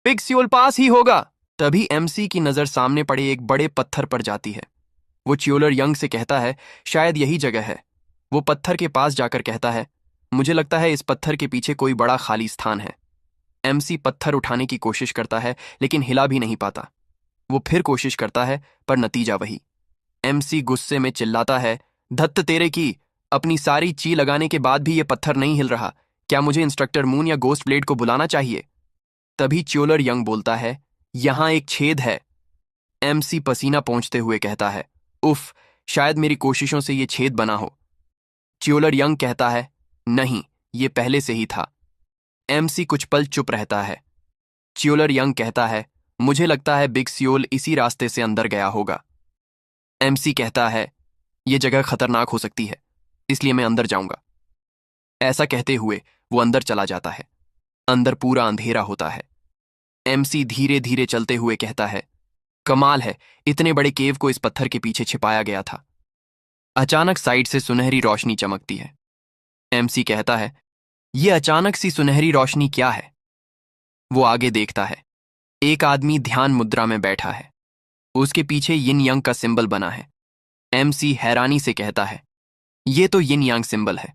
Big Seoul पास ही होगा। तभी MC की नजर सामने पड़े एक बड़े पत्थर पर जाती है। वो चियोलर यंग से कहता है, शायद यही जगह है। वो पत्थर के पास जाकर कहता है, मुझे लगता है इस पत्थर के पीछे कोई बड़ा खाली स्थान है। एमसी पत्थर उठाने की कोशिश करता है लेकिन हिला भी नहीं पाता। वो फिर कोशिश करता है पर नतीजा वही। एमसी गुस्से में चिल्लाता है, धत्त तेरे की, अपनी सारी ची लगाने के बाद भी ये पत्थर नहीं हिल रहा। क्या मुझे इंस्ट्रक्टर मून या गोस्ट ब्लेड को बुलाना चाहिए? तभी चियोलर यंग बोलता है, यहां एक छेद है। एमसी पसीना पोंछते हुए कहता है, उफ, शायद मेरी कोशिशों से ये छेद बना हो। चियोलर यंग कहता है, नहीं, ये पहले से ही था। एमसी कुछ पल चुप रहता है। चियोलर यंग कहता है, मुझे लगता है बिग सियोल इसी रास्ते से अंदर गया होगा। एमसी कहता है, यह जगह खतरनाक हो सकती है, इसलिए मैं अंदर जाऊंगा। ऐसा कहते हुए वो अंदर चला जाता है। अंदर पूरा अंधेरा होता है। एमसी धीरे धीरे चलते हुए कहता है, कमाल है, इतने बड़े केव को इस पत्थर के पीछे छिपाया गया था। अचानक साइड से सुनहरी रोशनी चमकती है। एमसी कहता है, यह अचानक सी सुनहरी रोशनी क्या है? वो आगे देखता है। एक आदमी ध्यान मुद्रा में बैठा है। उसके पीछे यिन यांग का सिंबल बना है। एमसी हैरानी से कहता है, ये तो यिन यांग सिंबल है।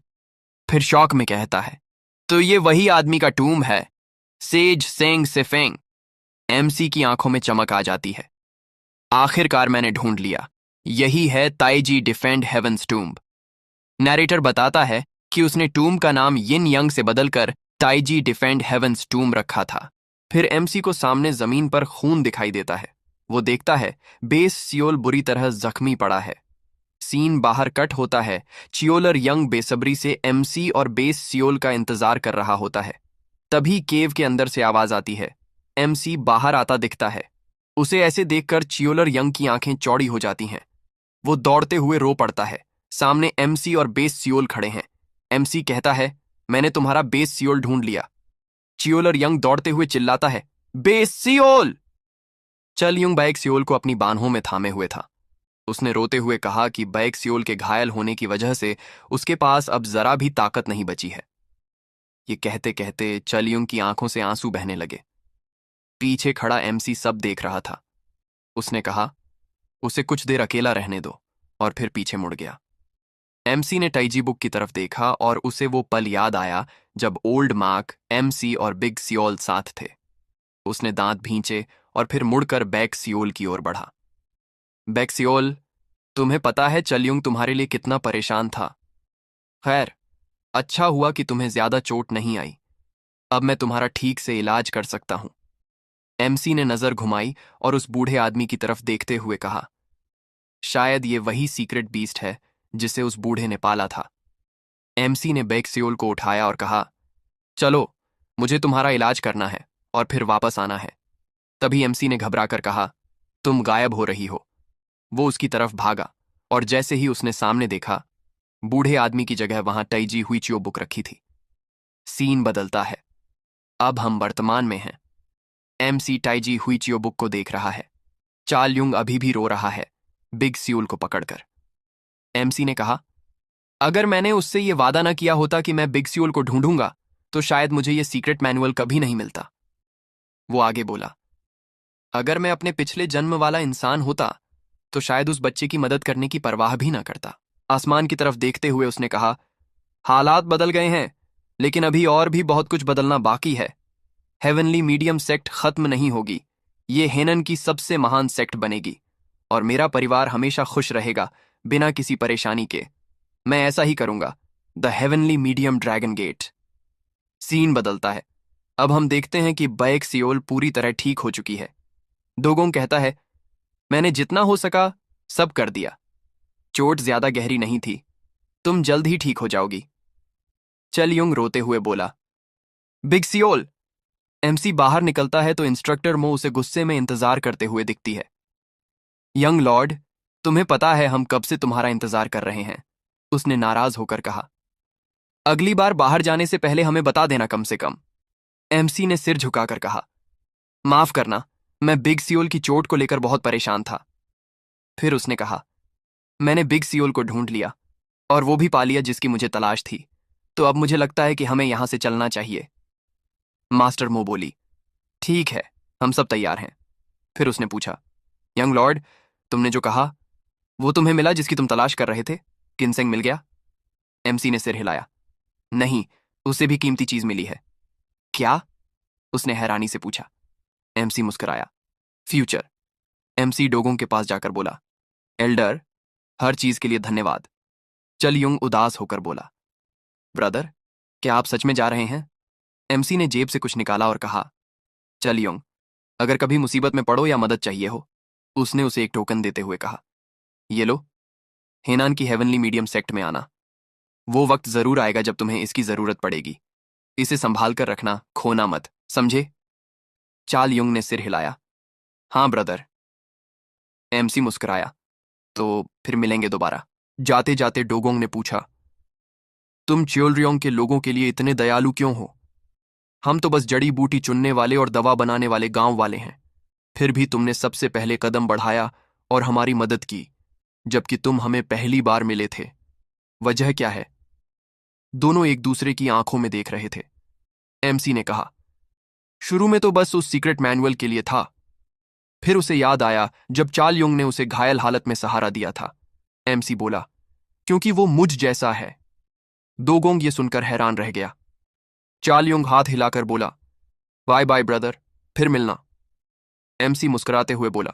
फिर शौक में कहता है, तो ये वही आदमी का टूम है, सेज सेंग सेफेंग। एमसी की आंखों में चमक आ जाती है। आखिरकार मैंने ढूंढ लिया, यही है Taiji defend heavens tomb. Narrator बताता है कि उसने टूम्ब का नाम यिन यांग से बदलकर ताइजी डिफेंड हेवंस टूम्ब रखा था। फिर एमसी को सामने जमीन पर खून दिखाई देता है। वो देखता है बेस सियोल बुरी तरह जख्मी पड़ा है। सीन बाहर कट होता है। चियोलर यंग बेसब्री से एमसी और बेस सियोल का इंतजार कर रहा होता है। तभी केव के अंदर से आवाज आती है। एमसी बाहर आता दिखता है। उसे ऐसे देखकर चियोलर यंग की आंखें चौड़ी हो जाती हैं। वो दौड़ते हुए रो पड़ता है। सामने एमसी और बेस सियोल खड़े हैं। एमसी कहता है, मैंने तुम्हारा बेस सियोल ढूंढ लिया। चियोलर यंग दौड़ते हुए चिल्लाता है, बेस सियोल! चल युंग बैक सियोल को अपनी बाहों में थामे हुए था। उसने रोते हुए कहा कि बैक सियोल के घायल होने की वजह से उसके पास अब जरा भी ताकत नहीं बची है। ये कहते कहते चलयुंग की आंखों से आंसू बहने लगे। पीछे खड़ा एमसी सब देख रहा था। उसने कहा, उसे कुछ देर अकेला रहने दो, और फिर पीछे मुड़ गया। एमसी ने टाइजी बुक की तरफ देखा और उसे वो पल याद आया जब ओल्ड मार्क, एमसी और बिग सियोल साथ थे। उसने दांत भींचे और फिर मुड़कर बैक सियोल की ओर बढ़ा। बैक सियोल, तुम्हें पता है चलयुंग तुम्हारे लिए कितना परेशान था। खैर, अच्छा हुआ कि तुम्हें ज्यादा चोट नहीं आई। अब मैं तुम्हारा ठीक से इलाज कर सकता हूं। एमसी ने नजर घुमाई और उस बूढ़े आदमी की तरफ देखते हुए कहा, शायद ये वही सीक्रेट बीस्ट है जिसे उस बूढ़े ने पाला था। एमसी ने बैक सियोल को उठाया और कहा, चलो, मुझे तुम्हारा इलाज करना है और फिर वापस आना है। तभी एमसी ने घबराकर कहा, तुम गायब हो रही हो। वो उसकी तरफ भागा और जैसे ही उसने सामने देखा, बूढ़े आदमी की जगह वहां टाइजी हुईचियो बुक रखी थी। सीन बदलता है। अब हम वर्तमान में हैं। एमसी टाइजी हुईचियो बुक को देख रहा है। चाल युंग अभी भी रो रहा है, बिग सियोल को पकड़कर। एमसी ने कहा, अगर मैंने उससे ये वादा ना किया होता कि मैं बिग सियोल को ढूंढूंगा, तो शायद मुझे ये सीक्रेट मैनुअल कभी नहीं मिलता। वो आगे बोला, अगर मैं अपने पिछले जन्म वाला इंसान होता तो शायद उस बच्चे की मदद करने की परवाह भी ना करता। आसमान की तरफ देखते हुए उसने कहा, हालात बदल गए हैं, लेकिन अभी और भी बहुत कुछ बदलना बाकी है। हेवनली मीडियम सेक्ट खत्म नहीं होगी। ये हेनन की सबसे महान सेक्ट बनेगी और मेरा परिवार हमेशा खुश रहेगा, बिना किसी परेशानी के। मैं ऐसा ही करूंगा। The heavenly medium dragon gate. Scene बदलता है। अब हम देखते हैं कि बैक सियोल पूरी तरह ठीक हो चुकी है। दोगोंग कहता है, मैंने जितना हो सका सब कर दिया। चोट ज्यादा गहरी नहीं थी। तुम जल्द ही ठीक हो जाओगी। चल युंग रोते हुए बोला, बिग सियोल! एमसी बाहर निकलता है तो इंस्ट्रक्टर मो उसे गुस्से में इंतजार करते हुए दिखती है। यंग लॉर्ड, तुम्हें पता है हम कब से तुम्हारा इंतजार कर रहे हैं, उसने नाराज होकर कहा। अगली बार बाहर जाने से पहले हमें बता देना कम से कम। एमसी ने सिर झुकाकर कहा, माफ करना, मैं बिग सियोल की चोट को लेकर बहुत परेशान था। फिर उसने कहा, मैंने बिग सियोल को ढूंढ लिया और वो भी पा लिया जिसकी मुझे तलाश थी, तो अब मुझे लगता है कि हमें यहां से चलना चाहिए। मास्टर मो बोली, ठीक है, हम सब तैयार हैं। फिर उसने पूछा, यंग लॉर्ड, तुमने जो कहा वो तुम्हें मिला जिसकी तुम तलाश कर रहे थे? किनसेंग मिल गया? एमसी ने सिर हिलाया। नहीं, उसे भी कीमती चीज मिली है। क्या? उसने हैरानी से पूछा। एमसी मुस्कुराया। फ्यूचर। एमसी डोगोंग के पास जाकर बोला, एल्डर, हर चीज के लिए धन्यवाद। चल युंग उदास होकर बोला, ब्रदर, क्या आप सच में जा रहे हैं? एमसी ने जेब से कुछ निकाला और कहा, चल युंग, अगर कभी मुसीबत में पड़ो या मदद चाहिए हो। उसने उसे एक टोकन देते हुए कहा, ये लो, हेनान की हेवनली मीडियम सेक्ट में आना। वो वक्त जरूर आएगा जब तुम्हें इसकी जरूरत पड़ेगी। इसे संभाल कर रखना, खोना मत, समझे? चाल युंग ने सिर हिलाया। हाँ ब्रदर। एमसी मुस्कुराया। तो फिर मिलेंगे दोबारा। जाते जाते डोगोंग ने पूछा, तुम च्योलरियोंग के लोगों के लिए इतने दयालु क्यों हो? हम तो बस जड़ी बूटी चुनने वाले और दवा बनाने वाले गांव वाले हैं। फिर भी तुमने सबसे पहले कदम बढ़ाया और हमारी मदद की, जबकि तुम हमें पहली बार मिले थे। वजह क्या है? दोनों एक दूसरे की आंखों में देख रहे थे। एमसी ने कहा, शुरू में तो बस उस सीक्रेट मैनुअल के लिए था। फिर उसे याद आया जब चाल युंग ने उसे घायल हालत में सहारा दिया था। एमसी बोला, क्योंकि वो मुझ जैसा है। दोगोंग ये सुनकर हैरान रह गया। चाल युंग हाथ हिलाकर बोला, बाय बाय ब्रदर, फिर मिलना। एमसी मुस्कुराते हुए बोला,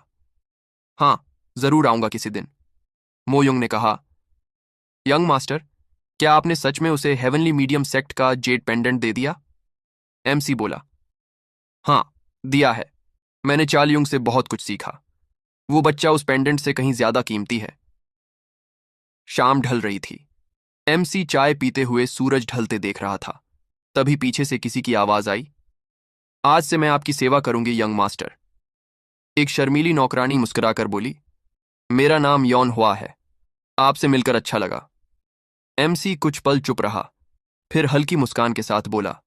हाँ, जरूर आऊंगा किसी दिन। मो युंग ने कहा, यंग मास्टर, क्या आपने सच में उसे हेवनली मीडियम सेक्ट का जेड पेंडेंट दे दिया? एमसी बोला, हाँ, दिया है। मैंने चाल युंग से बहुत कुछ सीखा। वो बच्चा उस पेंडेंट से कहीं ज्यादा कीमती है। शाम ढल रही थी। एमसी चाय पीते हुए सूरज ढलते देख रहा था। तभी पीछे से किसी की आवाज आई, आज से मैं आपकी सेवा करूंगी यंग मास्टर। एक शर्मीली नौकरानी मुस्कुराकर बोली, मेरा नाम यौन हुआ है। आपसे मिलकर अच्छा लगा। एमसी कुछ पल चुप रहा, फिर हल्की मुस्कान के साथ बोला,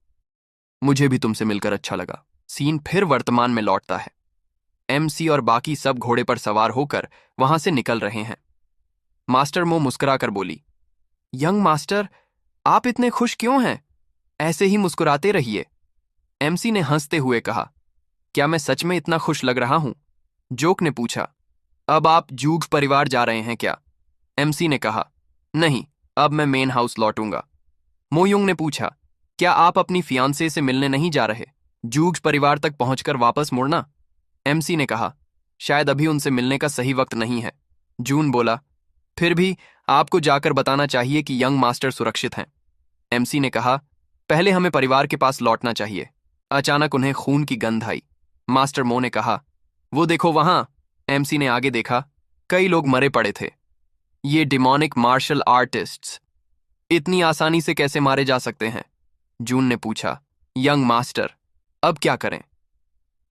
मुझे भी तुमसे मिलकर अच्छा लगा। सीन फिर वर्तमान में लौटता है। एमसी और बाकी सब घोड़े पर सवार होकर वहां से निकल रहे हैं। मास्टर मो मुस्कुराकर बोली, यंग मास्टर, आप इतने खुश क्यों हैं? ऐसे ही मुस्कुराते रहिए। एमसी ने हंसते हुए कहा, क्या मैं सच में इतना खुश लग रहा हूं? जोक ने पूछा, अब आप जूग परिवार जा रहे हैं क्या? एमसी ने कहा, नहीं, अब मैं मेन हाउस लौटूंगा। मोयुंग ने पूछा, क्या आप अपनी फियांसे से मिलने नहीं जा रहे? जूग परिवार तक पहुंचकर वापस मुड़ना? एमसी ने कहा, शायद अभी उनसे मिलने का सही वक्त नहीं है। जून बोला, फिर भी आपको जाकर बताना चाहिए कि यंग मास्टर सुरक्षित हैं। एमसी ने कहा, पहले हमें परिवार के पास लौटना चाहिए। अचानक उन्हें खून की गंध आई। मास्टर मो ने कहा, वो देखो वहां। एमसी ने आगे देखा, कई लोग मरे पड़े थे। ये डिमोनिक मार्शल आर्टिस्ट्स इतनी आसानी से कैसे मारे जा सकते हैं? जून ने पूछा, यंग मास्टर, अब क्या करें?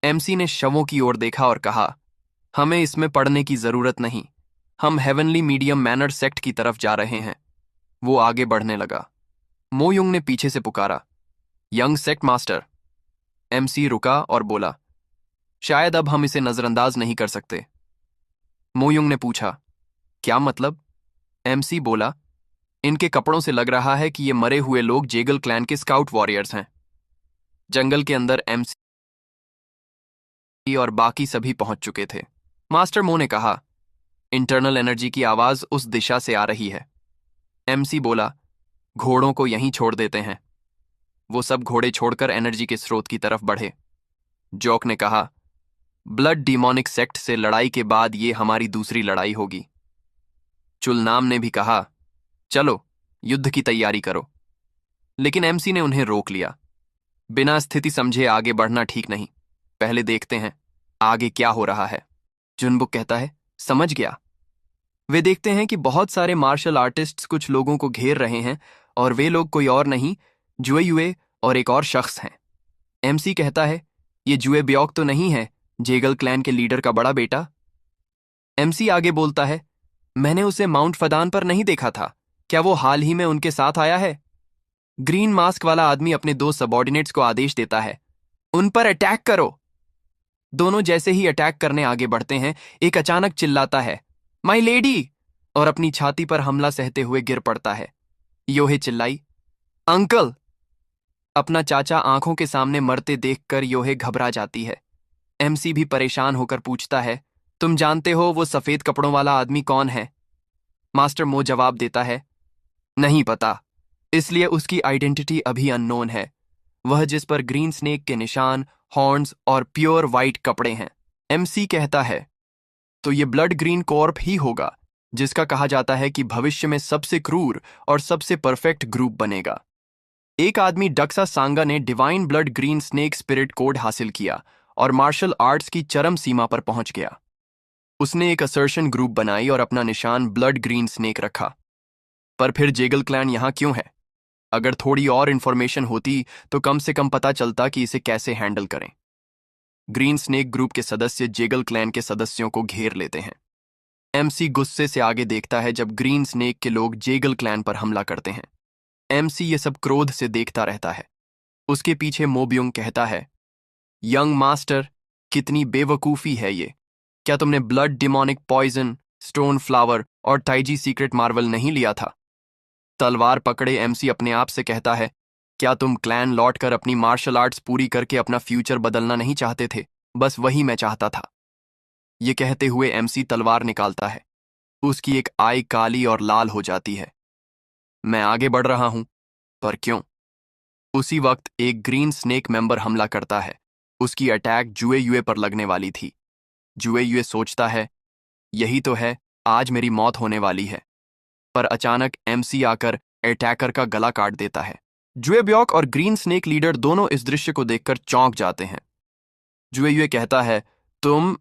एमसी ने शवों की ओर देखा और कहा, हमें इसमें पड़ने की जरूरत नहीं। हम हेवनली मीडियम मैनर सेक्ट की तरफ जा रहे हैं। वो आगे बढ़ने लगा। मोयुंग ने पीछे से पुकारा, यंग सेक्ट मास्टर। एमसी रुका और बोला, शायद अब हम इसे नजरअंदाज नहीं कर सकते। मोयुंग ने पूछा, क्या मतलब? एमसी बोला, इनके कपड़ों से लग रहा है कि ये मरे हुए लोग जेगल क्लैन के स्काउट वॉरियर्स हैं। जंगल के अंदर एमसी और बाकी सभी पहुंच चुके थे। मास्टर मो ने कहा, इंटरनल एनर्जी की आवाज उस दिशा से आ रही है। एमसी बोला, घोड़ों को यहीं छोड़ देते हैं। वो सब घोड़े छोड़कर एनर्जी के स्रोत की तरफ बढ़े। जोक ने कहा, ब्लड डिमोनिक सेक्ट से लड़ाई के बाद ये हमारी दूसरी लड़ाई होगी। चुलनाम ने भी कहा, चलो युद्ध की तैयारी करो। लेकिन एमसी ने उन्हें रोक लिया। बिना स्थिति समझे आगे बढ़ना ठीक नहीं। पहले देखते हैं आगे क्या हो रहा है। जुनबुक कहता है, समझ गया। वे देखते हैं कि बहुत सारे मार्शल आर्टिस्ट्स कुछ लोगों को घेर रहे हैं और वे लोग कोई और नहीं, जुए युए और एक और शख्स हैं। एमसी कहता है, ये जुए ब्योक तो नहीं है, जेगल क्लैन के लीडर का बड़ा बेटा? एमसी आगे बोलता है, मैंने उसे माउंट फदान पर नहीं देखा था। क्या वो हाल ही में उनके साथ आया है? ग्रीन मास्क वाला आदमी अपने दो सबॉर्डिनेट्स को आदेश देता है, उन पर अटैक करो। दोनों जैसे ही अटैक करने आगे बढ़ते हैं, एक अचानक चिल्लाता है, माई लेडी, और अपनी छाती पर हमला सहते हुए गिर पड़ता है। योहे चिल्लाई, अंकल। अपना चाचा आंखों के सामने मरते देखकर योहे घबरा जाती है। एमसी भी परेशान होकर पूछता है, तुम जानते हो वो सफेद कपड़ों वाला आदमी कौन है? मास्टर मो जवाब देता है, नहीं पता, इसलिए उसकी आइडेंटिटी अभी अननोन है। वह जिस पर ग्रीन स्नेक के निशान, हॉर्न्स और प्योर वाइट कपड़े हैं। एमसी कहता है, तो ये ब्लड ग्रीन कॉर्प ही होगा जिसका कहा जाता है कि भविष्य में सबसे क्रूर और सबसे परफेक्ट ग्रुप बनेगा। एक आदमी डक्सा सांगा ने divine blood green snake spirit code हासिल किया और मार्शल आर्ट्स की चरम सीमा पर पहुंच गया। उसने एक असर्शन ग्रुप बनाई और अपना निशान ब्लड ग्रीन स्नेक रखा। पर फिर जेगल क्लैन यहां क्यों है? अगर थोड़ी और इन्फॉर्मेशन होती तो कम से कम पता चलता कि इसे कैसे हैंडल करें। ग्रीन स्नेक ग्रुप के सदस्य जेगल क्लैन के सदस्यों को घेर लेते हैं। एमसी गुस्से से आगे देखता है जब ग्रीन स्नेक के लोग जेगल क्लैन पर हमला करते हैं। एमसी ये सब क्रोध से देखता रहता है। उसके पीछे मोब्यूंग कहता है, यंग मास्टर, कितनी बेवकूफ़ी है ये। क्या तुमने blood demonic poison, stone flower और टाइजी सीक्रेट मार्वल नहीं लिया था? तलवार पकड़े एमसी अपने आप से कहता है, क्या तुम क्लैन लौटकर अपनी मार्शल आर्ट्स पूरी करके अपना फ्यूचर बदलना नहीं चाहते थे? बस वही मैं चाहता था। ये कहते हुए एमसी तलवार निकालता है। उसकी एक आई काली और लाल हो जाती है। मैं आगे बढ़ रहा हूं, पर क्यों? उसी वक्त एक ग्रीन स्नेक मेंबर हमला करता है। उसकी अटैक जुए युए पर लगने वाली थी। जुए युए सोचता है, यही तो है, आज मेरी मौत होने वाली है। पर अचानक एमसी आकर अटैकर का गला काट देता है। जुए ब्योक और ग्रीन स्नेक लीडर दोनों इस दृश्य को देखकर चौंक जाते हैं। जुए युए कहता है, तुम?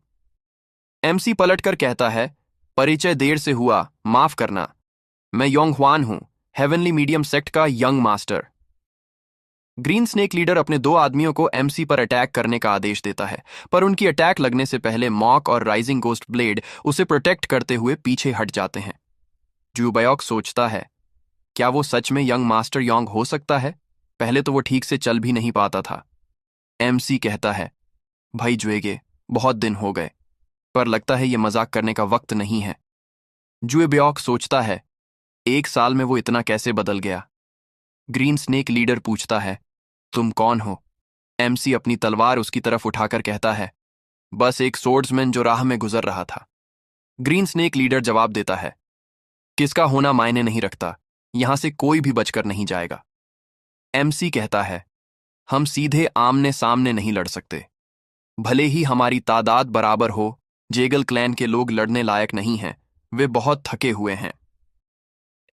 एमसी पलटकर कहता है, परिचय देर से हुआ, माफ करना। मैं योंग ह्वान हूं, हेवनली मीडियम सेक्ट का young master. Green snake leader अपने दो आदमियों को एमसी पर अटैक करने का आदेश देता है, पर उनकी अटैक लगने से पहले मॉक और राइजिंग गोस्ट ब्लेड उसे प्रोटेक्ट करते हुए पीछे हट जाते हैं। जुबयोक सोचता है, क्या वो सच में यंग मास्टर योंग हो सकता है? पहले तो वो ठीक से चल भी नहीं पाता था। एमसी कहता है, भाई जुएगे, बहुत दिन हो गए, पर लगता है ये मजाक करने का वक्त नहीं है। जुएब्योक सोचता है, एक साल में वो इतना कैसे बदल गया? ग्रीन स्नेक लीडर पूछता है, तुम कौन हो? एमसी अपनी तलवार उसकी तरफ उठाकर कहता है, बस एक सोर्ड्समैन जो राह में गुजर रहा था। ग्रीन स्नेक लीडर जवाब देता है, किसका होना मायने नहीं रखता, यहां से कोई भी बचकर नहीं जाएगा। एमसी कहता है, हम सीधे आमने सामने नहीं लड़ सकते। भले ही हमारी तादाद बराबर हो, जेगल क्लैन के लोग लड़ने लायक नहीं हैं, वे बहुत थके हुए हैं।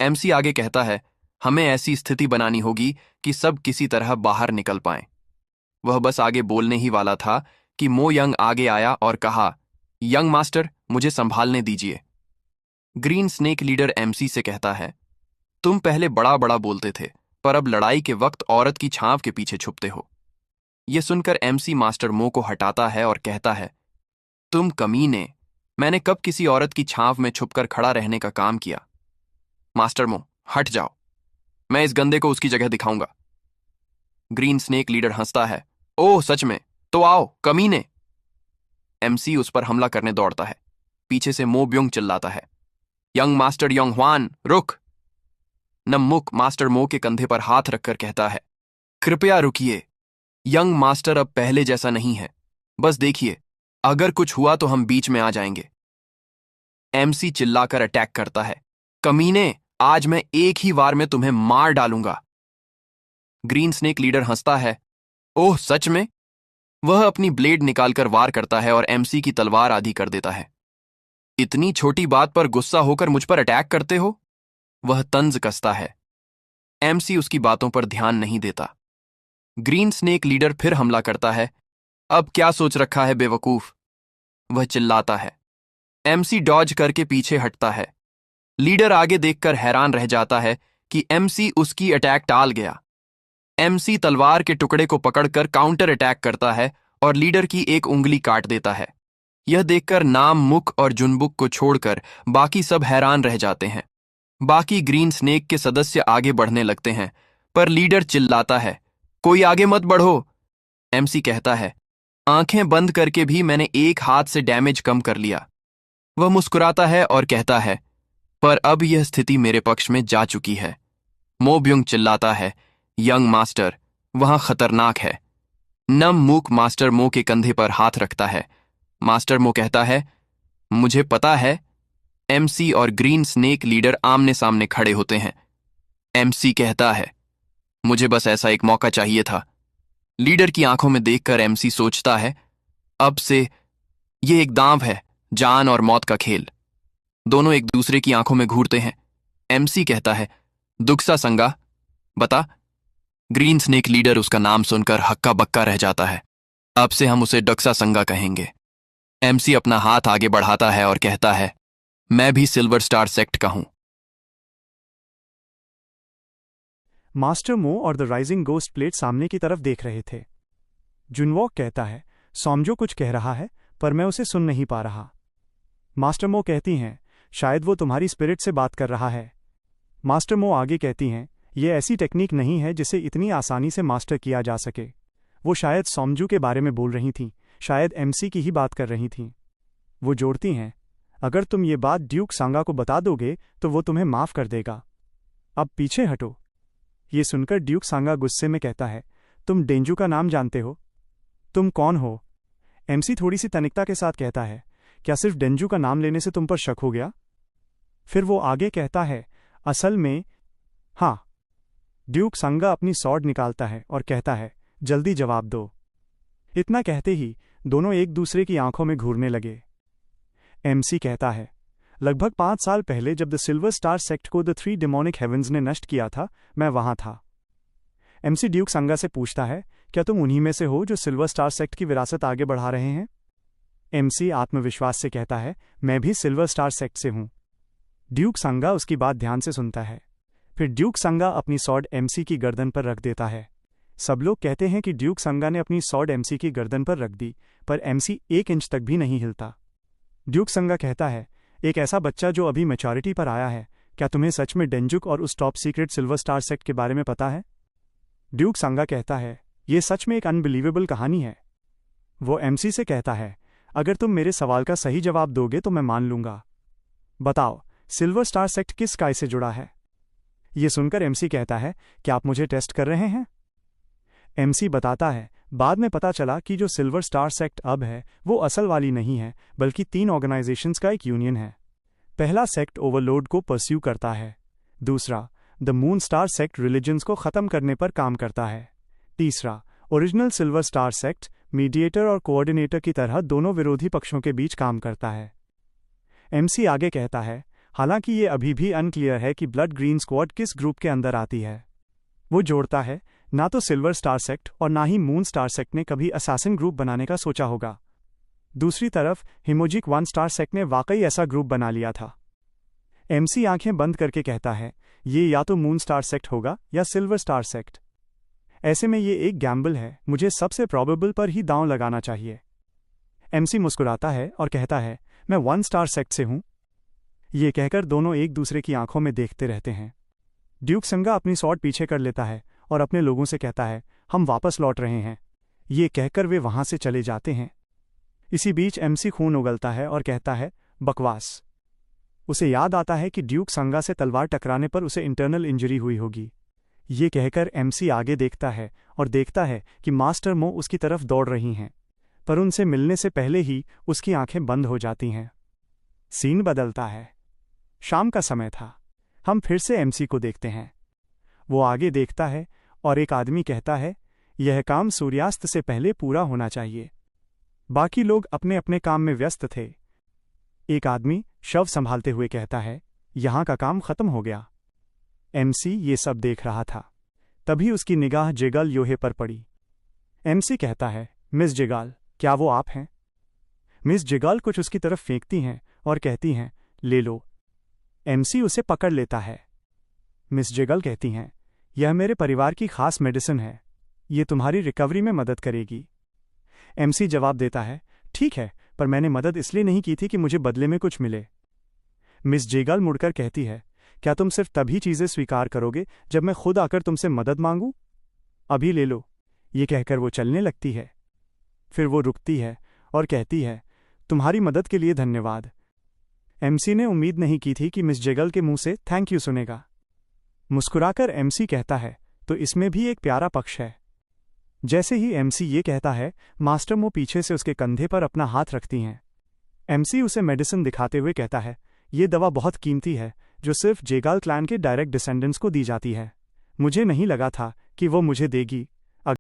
एमसी आगे कहता है, हमें ऐसी स्थिति बनानी होगी कि सब किसी तरह बाहर निकल पाएं। वह बस आगे बोलने ही वाला था कि मो यंग आगे आया और कहा, यंग मास्टर, मुझे संभालने दीजिए। ग्रीन स्नेक लीडर एमसी से कहता है, तुम पहले बड़ा बड़ा बोलते थे, पर अब लड़ाई के वक्त औरत की छांव के पीछे छुपते हो। यह सुनकर एमसी मास्टर मो को हटाता है और कहता है, तुम कमीने, मैंने कब किसी औरत की छांव में छुपकर खड़ा रहने का काम किया? मास्टर मो, हट जाओ, मैं इस गंदे को उसकी जगह दिखाऊंगा। ग्रीन स्नेक लीडर हंसता है, ओह सच में, तो आओ कमीने। एमसी उस पर हमला करने दौड़ता है। पीछे से मो ब्योंग चिल्लाता है, यंग मास्टर योंग ह्वान, रुक। नम्मुक मास्टर मो के कंधे पर हाथ रखकर कहता है, कृपया रुकिए, यंग मास्टर अब पहले जैसा नहीं है, बस देखिए, अगर कुछ हुआ तो हम बीच में आ जाएंगे। एमसी चिल्लाकर अटैक करता है, कमीने, आज मैं एक ही वार में तुम्हें मार डालूंगा। ग्रीन स्नेक लीडर हंसता है, ओह सच में? वह अपनी ब्लेड निकालकर वार करता है और एमसी की तलवार आधी कर देता है। इतनी छोटी बात पर गुस्सा होकर मुझ पर अटैक करते हो? वह तंज कसता है। एमसी उसकी बातों पर ध्यान नहीं देता। ग्रीन स्नेक लीडर फिर हमला करता है, अब क्या सोच रखा है बेवकूफ? वह चिल्लाता है। एमसी डॉज करके पीछे हटता है। लीडर आगे देखकर हैरान रह जाता है कि एमसी उसकी अटैक टाल गया। एमसी तलवार के टुकड़े को पकड़कर काउंटर अटैक करता है और लीडर की एक उंगली काट देता है। यह देखकर नाम, मुक और जुनबुक को छोड़कर बाकी सब हैरान रह जाते हैं। बाकी ग्रीन स्नेक के सदस्य आगे बढ़ने लगते हैं, पर लीडर चिल्लाता है, कोई आगे मत बढ़ो। एमसी कहता है, आंखें बंद करके भी मैंने एक हाथ से डैमेज कम कर लिया। वह मुस्कुराता है और कहता है, पर अब यह स्थिति मेरे पक्ष में जा चुकी है। मो ब्योंग चिल्लाता है, यंग मास्टर, वहां खतरनाक है। नम मूक मास्टर मो के कंधे पर हाथ रखता है। मास्टर मो कहता है, मुझे पता है। एमसी और ग्रीन स्नेक लीडर आमने सामने खड़े होते हैं। एमसी कहता है, मुझे बस ऐसा एक मौका चाहिए था। लीडर की आंखों में देखकर एमसी सोचता है, अब से ये एक दांव है, जान और मौत का खेल। दोनों एक दूसरे की आंखों में घूरते हैं। एमसी कहता है, दुक्सा संगा, बता। ग्रीन स्नेक लीडर उसका नाम सुनकर हक्का बक्का रह जाता है। अब से हम उसे डक्सा संगा कहेंगे। एमसी अपना हाथ आगे बढ़ाता है और कहता है, मैं भी सिल्वर स्टार सेक्ट का हूं। मास्टर मो और द राइजिंग गोस्ट प्लेट सामने की तरफ देख रहे थे। जुनवॉक कहता है, सॉमजो कुछ कह रहा है पर मैं उसे सुन नहीं पा रहा। मास्टर मो कहती हैं, शायद वो तुम्हारी स्पिरिट से बात कर रहा है। मास्टर मो आगे कहती हैं, ये ऐसी टेक्निक नहीं है जिसे इतनी आसानी से मास्टर किया जा सके। वो शायद सॉमजू के बारे में बोल रही थीं, शायद एमसी की ही बात कर रही थीं। वो जोड़ती हैं, अगर तुम ये बात ड्यूक सांगा को बता दोगे तो वो तुम्हें माफ कर देगा। अब पीछे हटो। ये सुनकर ड्यूक सांगा गुस्से में कहता है, तुम डेंजू का नाम जानते हो? तुम कौन हो? एमसी थोड़ी सी तनिकता के साथ कहता है, क्या सिर्फ डेंजू का नाम लेने से तुम पर शक हो गया? फिर वो आगे कहता है, असल में हाँ। ड्यूक सांगा अपनी सॉर्ड निकालता है और कहता है, जल्दी जवाब दो। इतना कहते ही दोनों एक दूसरे की आंखों में घूरने लगे। एमसी कहता है, लगभग 5 साल पहले जब द सिल्वर स्टार सेक्ट को द 3 डेमोनिक हेवंस ने नष्ट किया था, मैं वहां था। एमसी ड्यूक सांगा से पूछता है, क्या तुम उन्हीं में से हो जो सिल्वर स्टार सेक्ट की विरासत आगे बढ़ा रहे हैं? एमसी आत्मविश्वास से कहता है, मैं भी सिल्वर स्टार सेक्ट से हूं। ड्यूक सांगा उसकी बात ध्यान से सुनता है। फिर ड्यूक सांगा अपनी सॉर्ड एमसी की गर्दन पर रख देता है। सब लोग कहते हैं कि ड्यूक सांगा ने अपनी सॉर्ड एमसी की गर्दन पर रख दी, पर एमसी 1 इंच तक भी नहीं हिलता। ड्यूक सांगा कहता है, एक ऐसा बच्चा जो अभी मैच्योरिटी पर आया है, क्या तुम्हें सच में डेंजुक और उस top secret silver star sect के बारे में पता है? ड्यूक सांगा कहता है, ये सच में एक अनबिलीवेबल कहानी है। वो एमसी से कहता है, अगर तुम मेरे सवाल का सही जवाब दोगे तो मैं मान लूंगा। बताओ, सिल्वर स्टार सेक्ट किस स्काई से जुड़ा है? ये सुनकर एमसी कहता है, क्या आप मुझे टेस्ट कर रहे हैं? एमसी बताता है, बाद में पता चला कि जो सिल्वर स्टार सेक्ट अब है वो असल वाली नहीं है, बल्कि 3 ऑर्गेनाइजेशंस का एक यूनियन है। पहला सेक्ट ओवरलोड को परस्यू करता है। दूसरा, the moon star sect religions को खत्म करने पर काम करता है। तीसरा, original silver star sect mediator और कोऑर्डिनेटर की तरह दोनों विरोधी पक्षों के बीच काम करता है। एमसी आगे कहता है, हालांकि ये अभी भी अनक्लियर है कि ब्लड ग्रीन स्क्वाड किस ग्रुप के अंदर आती है। वो जोड़ता है, ना तो सिल्वर स्टार सेक्ट और ना ही मून स्टार सेक्ट ने कभी असैसिन ग्रुप बनाने का सोचा होगा। दूसरी तरफ हिमोजिक 1 स्टार सेक्ट ने वाकई ऐसा ग्रुप बना लिया था। एमसी आंखें बंद करके कहता है, ये या तो मून स्टार सेक्ट होगा या सिल्वर स्टार सेक्ट। ऐसे में ये एक गैम्बल है, मुझे सबसे प्रोबेबल पर ही दांव लगाना चाहिए। एमसी मुस्कुराता है और कहता है, मैं 1 स्टार सेक्ट से हूं। ये कहकर दोनों एक दूसरे की आंखों में देखते रहते हैं। ड्यूक संगा अपनी सॉर्ड पीछे कर लेता है और अपने लोगों से कहता है, हम वापस लौट रहे हैं। ये कहकर वे वहां से चले जाते हैं। इसी बीच एमसी खून उगलता है और कहता है, बकवास। उसे याद आता है कि ड्यूक संगा से तलवार टकराने पर उसे इंटरनल इंजरी हुई होगी। ये कहकर एमसी आगे देखता है और देखता है कि मास्टर मो उसकी तरफ दौड़ रही हैं, पर उनसे मिलने से पहले ही उसकी आंखें बंद हो जाती हैं। सीन बदलता है। शाम का समय था। हम फिर से एमसी को देखते हैं। वो आगे देखता है और एक आदमी कहता है, यह काम सूर्यास्त से पहले पूरा होना चाहिए। बाकी लोग अपने अपने काम में व्यस्त थे। एक आदमी शव संभालते हुए कहता है, यहां का काम खत्म हो गया। एमसी ये सब देख रहा था। तभी उसकी निगाह जेगल योहे पर पड़ी। एमसी कहता है, मिस जेगाल, क्या वो आप हैं? मिस जेगाल कुछ उसकी तरफ फेंकती हैं और कहती हैं, ले लो। एमसी उसे पकड़ लेता है। मिस जेगल कहती हैं, यह मेरे परिवार की खास मेडिसिन है, ये तुम्हारी रिकवरी में मदद करेगी। एमसी जवाब देता है, ठीक है, पर मैंने मदद इसलिए नहीं की थी कि मुझे बदले में कुछ मिले। मिस जेगल मुड़कर कहती है, क्या तुम सिर्फ तभी चीजें स्वीकार करोगे जब मैं खुद आकर तुमसे मदद मांगूं? अभी ले लो। ये कहकर वो चलने लगती है। फिर वो रुकती है और कहती है, तुम्हारी मदद के लिए धन्यवाद। एमसी ने उम्मीद नहीं की थी कि मिस जेगल के मुंह से थैंक यू सुनेगा। मुस्कुराकर एमसी कहता है, तो इसमें भी एक प्यारा पक्ष है। जैसे ही एमसी ये कहता है, मास्टर मो पीछे से उसके कंधे पर अपना हाथ रखती हैं। एमसी उसे मेडिसिन दिखाते हुए कहता है, ये दवा बहुत कीमती है, जो सिर्फ जेगाल क्लैन के डायरेक्ट डिसेंडेंट्स को दी जाती है। मुझे नहीं लगा था कि वो मुझे देगी,